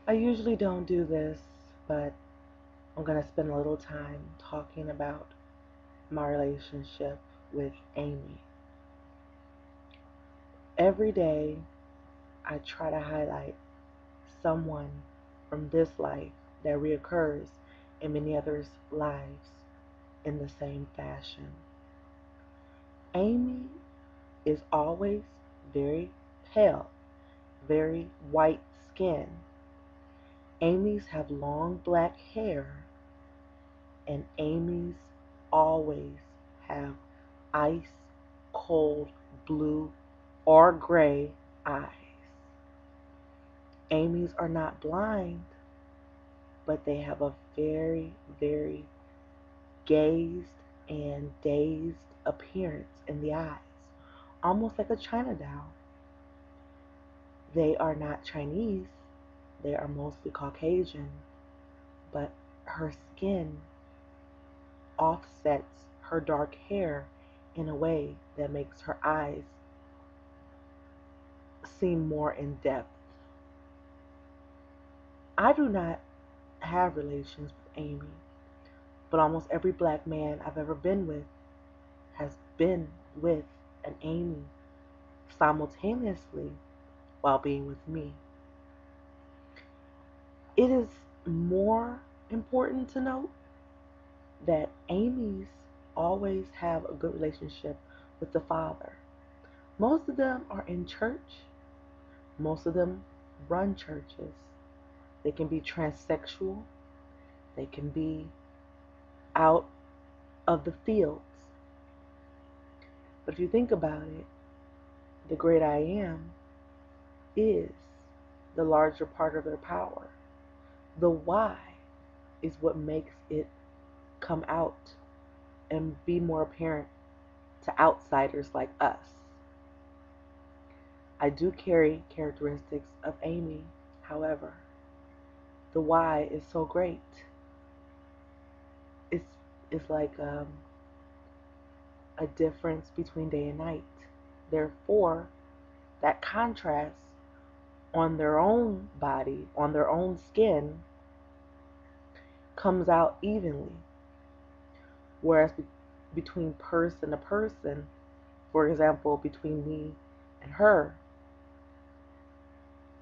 I usually don't do this, but I'm going to spend a little time talking about my relationship with Amy. Every day, I try to highlight someone from this life that reoccurs in many others' lives in the same fashion. Amy is always very pale, very white skin. Amy's have long black hair, and Amy's always have ice cold blue or gray eyes. Amy's are not blind, but they have a very, very gazed and dazed appearance in the eyes, almost like a China doll. They are not Chinese, they are mostly Caucasian, but her skin offsets her dark hair in a way that makes her eyes seem more in depth. I do not have relations with Amy, but almost every black man I've ever been with has been with an Amy simultaneously while being with me. It is more important to note that Amy's always have a good relationship with the father. Most of them are in church, most of them run churches. They can be transsexual, they can be out of the fields. But if you think about it, the great I am is the larger part of their power. The why is what makes it come out and be more apparent to outsiders like us. I do carry characteristics of Amy, however. The why is so great. It's, it's like a difference between day and night. Therefore, that contrast on their own body, on their own skin, comes out evenly. Whereas between person to person, for example, between me and her,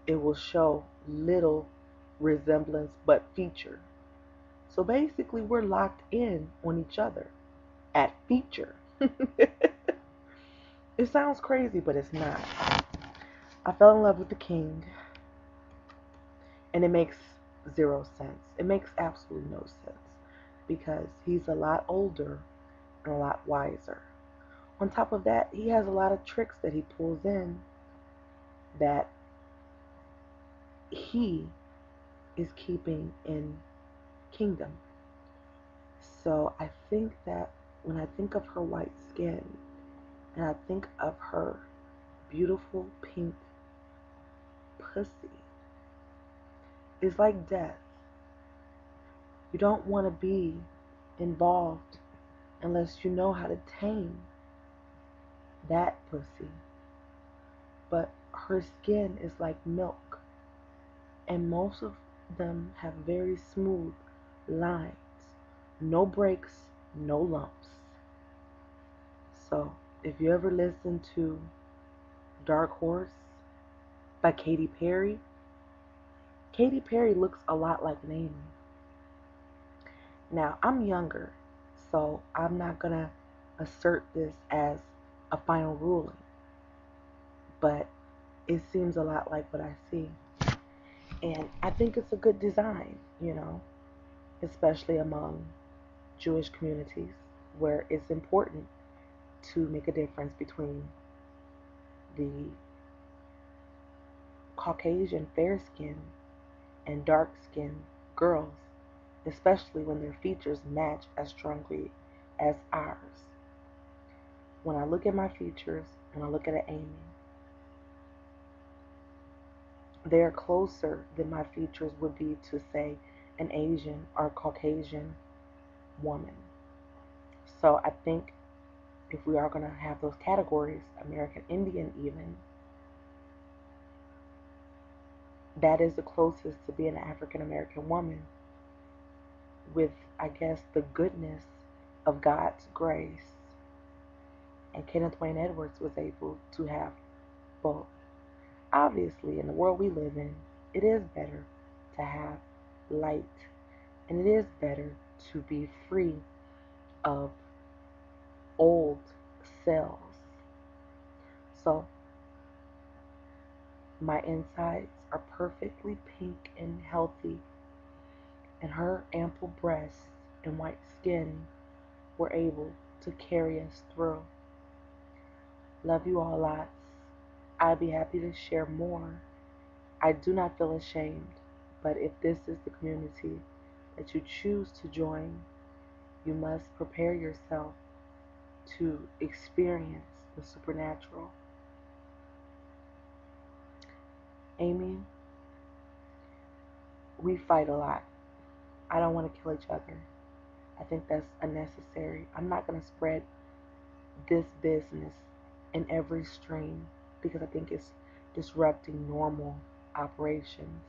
it will show little resemblance but feature. So basically, we're locked in on each other at feature. It sounds crazy, but it's not. I fell in love with the king, and it makes zero sense. It makes absolutely no sense because he's a lot older and a lot wiser. On top of that, he has a lot of tricks that he pulls in that he is keeping in kingdom. So I think that when I think of her white skin and I think of her beautiful pink pussy, it's like death. You don't want to be involved unless you know how to tame that pussy. But her skin is like milk, and most of them have very smooth lines, no breaks, no lumps. So if you ever listen to Dark Horse by Katy Perry, Katy Perry looks a lot like an Amy. Now, I'm younger, so I'm not going to assert this as a final ruling, but it seems a lot like what I see. And I think it's a good design, especially among Jewish communities where it's important to make a difference between the Caucasian fair skin and dark skinned girls, especially when their features match as strongly as ours. When I look at my features and I look at Amy, they are closer than my features would be to, say, an Asian or Caucasian woman. So I think if we are going to have those categories, American Indian even, that is the closest to being an African American woman with, I guess, the goodness of God's grace. And Kenneth Wayne Edwards was able to have both. Obviously, in the world we live in, it is better to have light, and it is better to be free of old cells. So, my insides are perfectly pink and healthy, and her ample breasts and white skin were able to carry us through. Love you all lots. I'd be happy to share more. I do not feel ashamed, but if this is the community that you choose to join, you must prepare yourself to experience the supernatural. Amy, we fight a lot. I don't want to kill each other. I think that's unnecessary. I'm not going to spread this business in every stream because I think it's disrupting normal operations.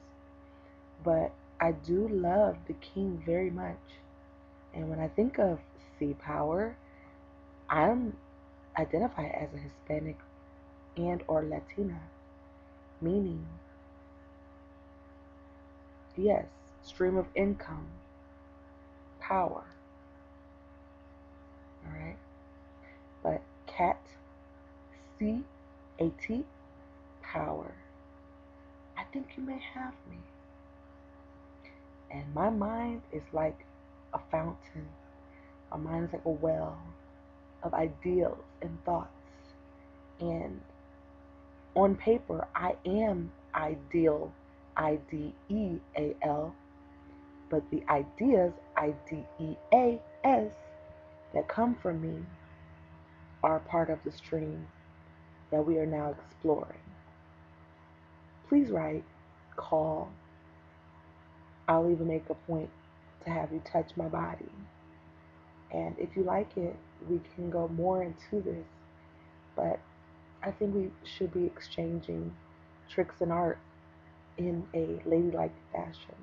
But I do love the king very much. And when I think of sea power, I'm identified as a Hispanic and or Latina, meaning, yes, stream of income, power, all right? But cat, C-A-T, power. I think you may have me. And my mind is like a fountain. My mind is like a well of ideals and thoughts. And on paper, I am ideal, I-D-E-A-L, but the ideas, I-D-E-A-S, that come from me are part of the stream that we are now exploring. Please write, call. I'll even make a point to have you touch my body. And if you like it, we can go more into this. But I think we should be exchanging tricks and art in a ladylike fashion.